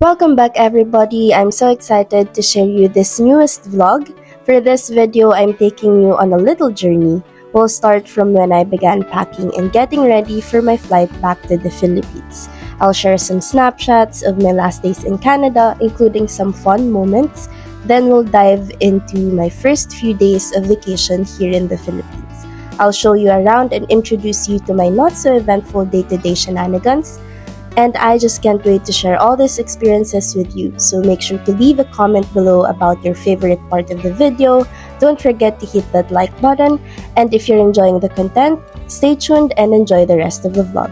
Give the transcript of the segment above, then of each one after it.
Welcome back everybody. I'm so excited to share you this newest vlog. For this video, I'm taking you on a little journey. We'll start from when I began packing and getting ready for my flight back to the Philippines. I'll share some snapshots of my last days in Canada, including some fun moments. Then we'll dive into my first few days of vacation here in the Philippines. I'll show you around and introduce you to my not so eventful day-to-day shenanigans. And I just can't wait to share all these experiences with you. So make sure to leave a comment below about your favorite part of the video. Don't forget to hit that like button. And if you're enjoying the content, stay tuned and enjoy the rest of the vlog.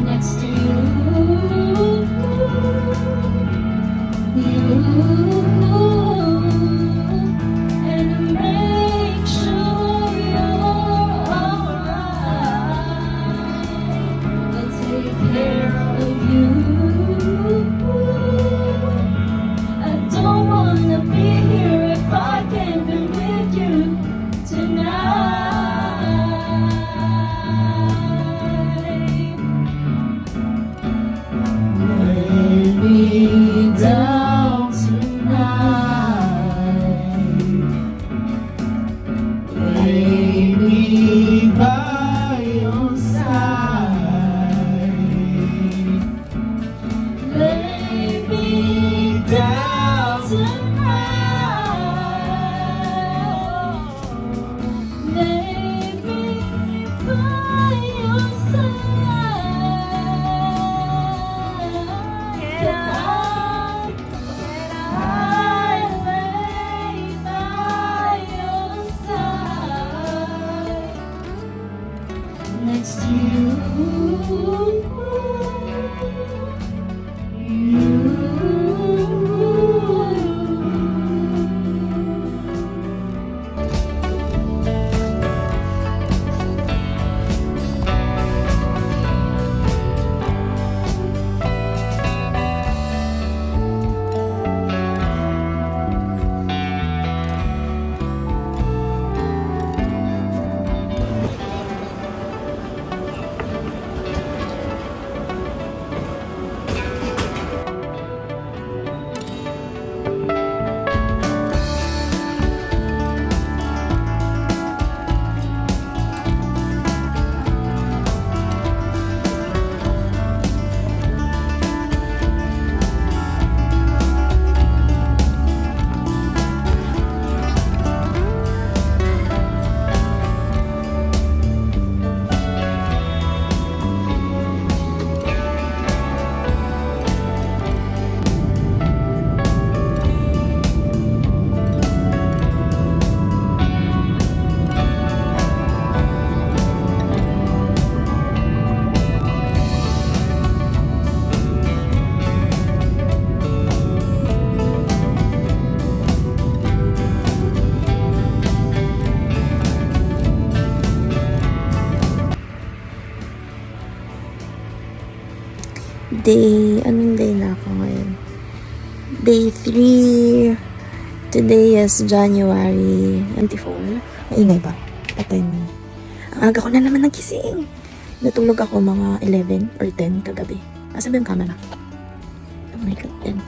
Next to you, and make sure you're alright. I'll take care of you. I don't wanna be here if I can't be with you tonight. Down tonight, lay me by your side, lay me down tonight, lay me by your side. Next to Anong day na ako ngayon? Day 3. Today is January 24. Maingay ba? Patay mo. Ang aga ko na naman nagising. Natulog ako mga 11 or 10 kagabi. Asa ba yung camera? Oh my God, yan.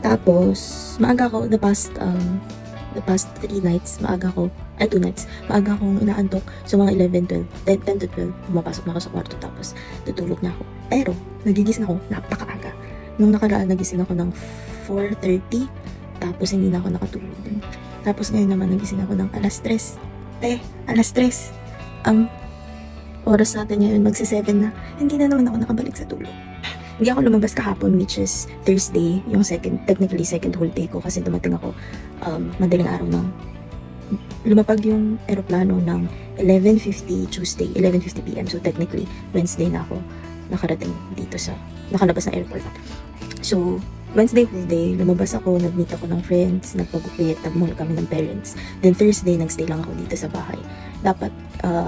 Tapos, maaga ako the past 3 nights, 2 nights, maaga akong inaantok. So, mga 11, 12, 10 to 12, pumapasok na ako sa kwarto tapos tutulog na ako. Pero, nagigising ako napakaaga. Nung nakaraan, nagising ako ng 4:30, tapos hindi na ako nakatulog din. Tapos ngayon naman, nagising ako ng alas 3. Alas 3. Oras natin ngayon, magsi-7 na. Hindi na naman ako nakabalik sa tulog. Hindi ako lumabas kahapon, which is Thursday, yung technically second whole day ko kasi dumating ako madaling araw ng lumapag yung eroplano ng 11:50 Tuesday, 11:50 PM. So technically, Wednesday na ako nakarating dito nakalabas ng airport. So, Wednesday whole day, lumabas ako, nag-meet ako ng friends, nagpagupit, nag-mall kami ng parents. Then Thursday, nag-stay lang ako dito sa bahay. Dapat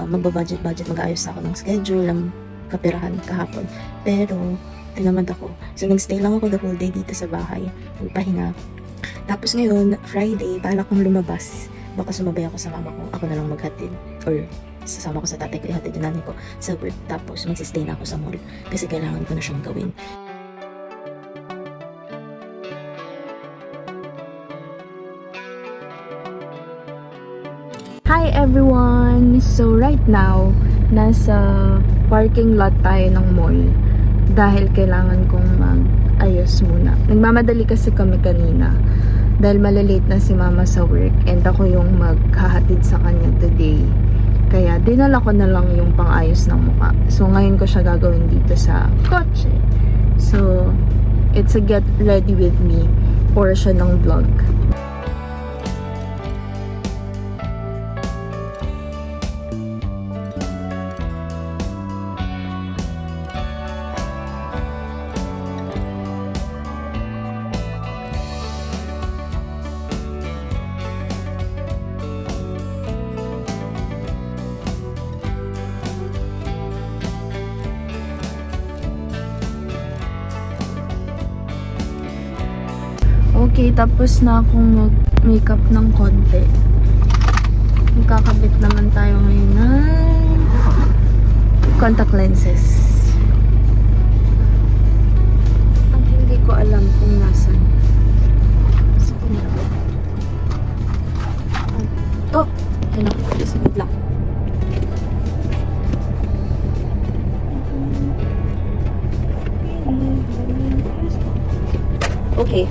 magbabudget, mag-ayos ako ng schedule, ng kapirahan kahapon. Pero, tinamad ako. So, nag-stay lang ako the whole day dito sa bahay. Nagpahinga. Tapos ngayon, Friday, balak kong lumabas. Baka sumabay ako sa mama ko. Ako na lang maghatid. Or, sasama ko sa tatay ko, ihatid yung nanay ko sa work. Tapos, mag-stay na ako sa mall. Kasi kailangan ko na siyang gawin. Hi everyone! So right now, nasa parking lot tayo ng mall dahil kailangan kong mag-ayos muna. Nagmamadali kasi kami kanina dahil malalate na si mama sa work and ako yung maghahatid sa kanya today. Kaya dinala ko na lang yung pang-ayos ng mukha. So ngayon ko siya gagawin dito sa kotse. So it's a get ready with me portion ng vlog. Okay, tapos na akong mag-makeup ng konti. Magkakabit naman tayo ngayon ng contact lenses. Ang hindi ko alam kung nasan. Oh! Ayun ako. Sunod lang. Okay.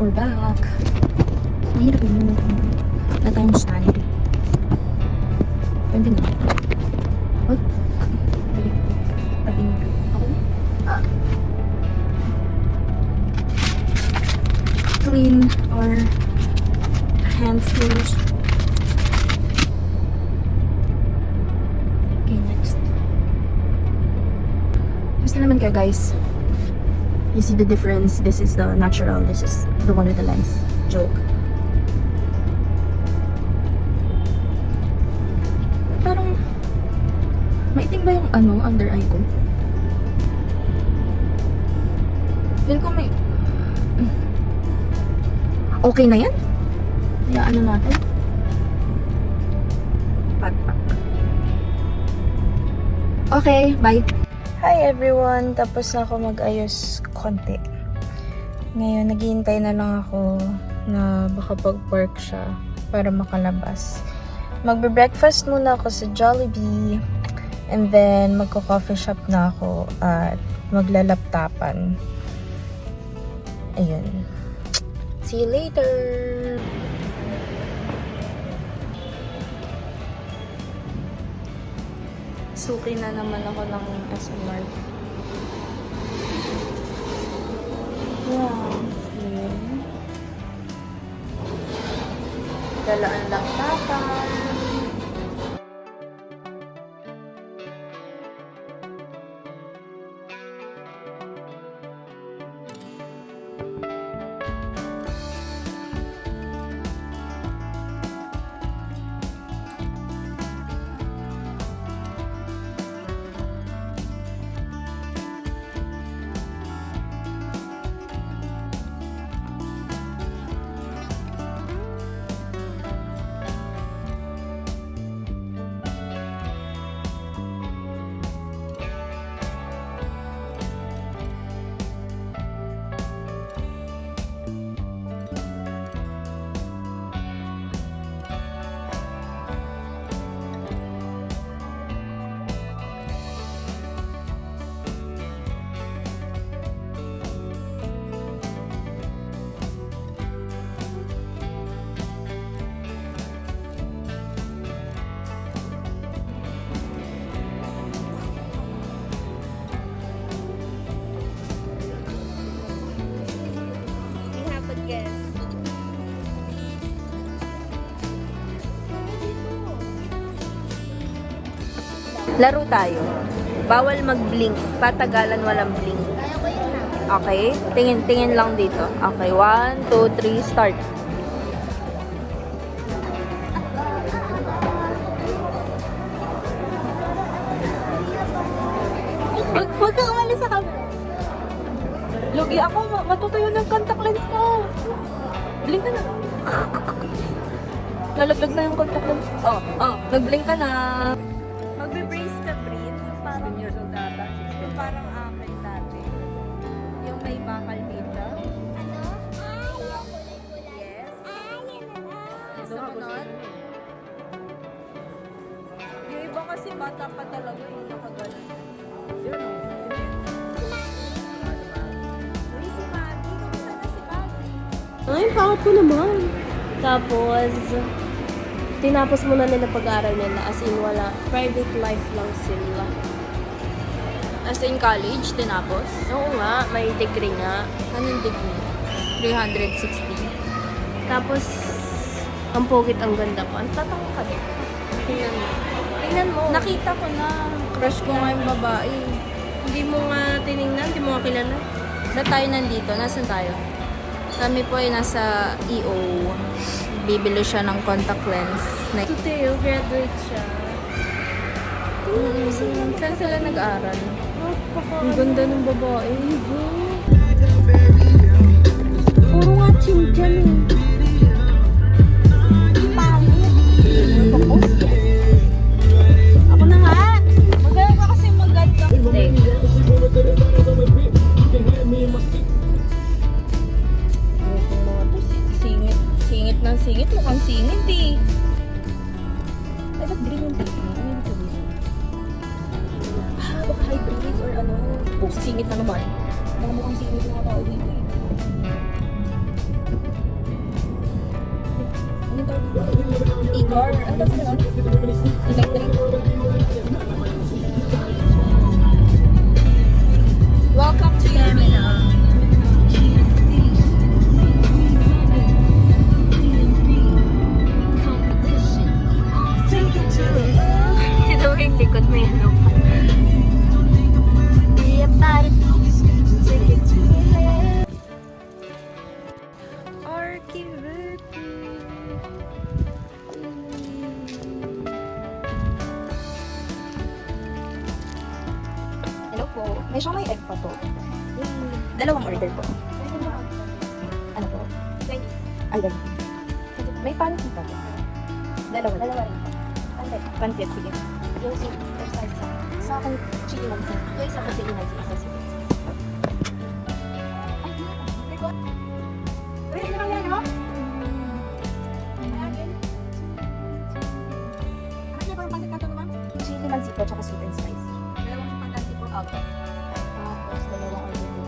We're back. Mahirap yun. Wala tayong stand. Pwede na. Oh. Tabi nito. Ako? Clean our hands first. Okay, next. Gusto naman kayo guys. You see the difference? This is the natural. This is the one with the lens. Joke. Parang maitim ba yung under eye ko? Feel ko may... Okay na yan? Kaya natin? Pagpak. Okay, bye. Hi everyone! Tapos na ako mag-ayos konti. Ngayon, naghihintay na lang ako na baka pag-park siya para makalabas. Magbe-breakfast muna ako sa Jollibee and then magko-coffee shop na ako at maglalaptapan. Ayun. See you later! Suki na naman ako ng SMR. Wow. Dala ang laptapan. Laro tayo. Bawal mag-blink. Patagalan walang blink. Okay? Tingin lang dito. Okay, 1, 2, 3, start. Huwag kang umalis sa camera. Lugi ako, matutuyo ng contact lens ko. Blink ka na. Lalaglag na yung contact lens. Nag-blink ka na. Magbe-brace ka, Brin. Yung parang yung parang akin dati. Yung may bakal dito. Yes. Gusto mo nun? Yung iba kasi bata pa talaga yung nakagaling. Yun o. Uy, si Mami. Kamusta na si Mami? Ay, pangat ko naman. Tapos, tinapos muna nila pag-aaral nila. As in, wala. Private life lang sila. As in college, tinapos? Oo nga, may degree nga. Anong degree? 360. Tapos, ang pugit, ang ganda pa. Ang tatang ka din. Tingnan mo. Tingnan mo. Nakita ko na. Crush ko nga yung babae. Hindi mo nga tinignan, hindi mo nga kilala. Na tayo nandito. Nasaan tayo? Kami po ay nasa EO. Bibili siya ng contact lens. Ito Teo, graduate siya. Saan sila nag-aaral? Ang ganda ng babae. Puro nga chin-chan eh. Ako na nga! Maganda ka kasi maganda. Singit. Singit ng singit. Mukhang singit eh. Ay, ba't green yung pink? Ano yung sabihin? Baka hybrid or ano. Singit na naman. Baka mukhang singit yung mga tao dito eh. Anong tawag dito? Igor. Ano tawag dito? Electric. Welcome to Yamina. Sino yung likod mo yung lupa? Hello po. May siomai egg pa po. Dalawang order po. Ano po? Ay, ganun. May pancake pa po. Dalawa rin po. Pansit, sige. Yung si sa akin, chili mansi. Yung isa ko chili mansi, isa sweet. Chili mansi po, tsaka sweet and spicy. Okay. Tapos, dalawang order po.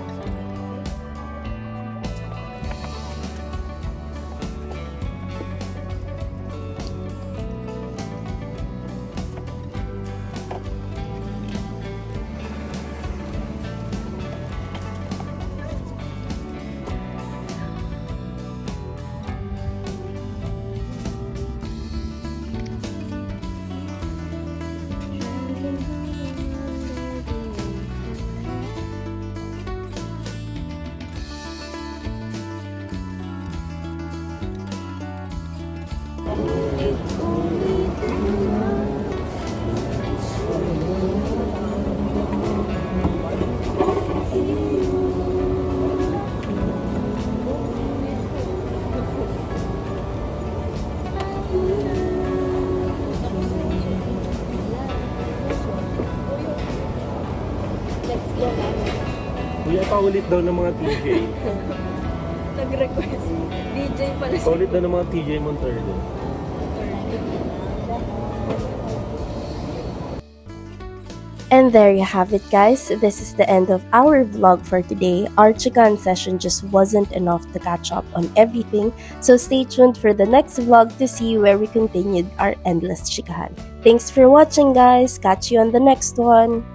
Kuya, paulit daw ng mga TJ. Nag-request. DJ pala si Paulit daw ng mga TJ Montero. And there you have it, guys. This is the end of our vlog for today. Our chikahan session just wasn't enough to catch up on everything, so stay tuned for the next vlog to see where we continued our endless chikahan. Thanks for watching, guys. Catch you on the next one.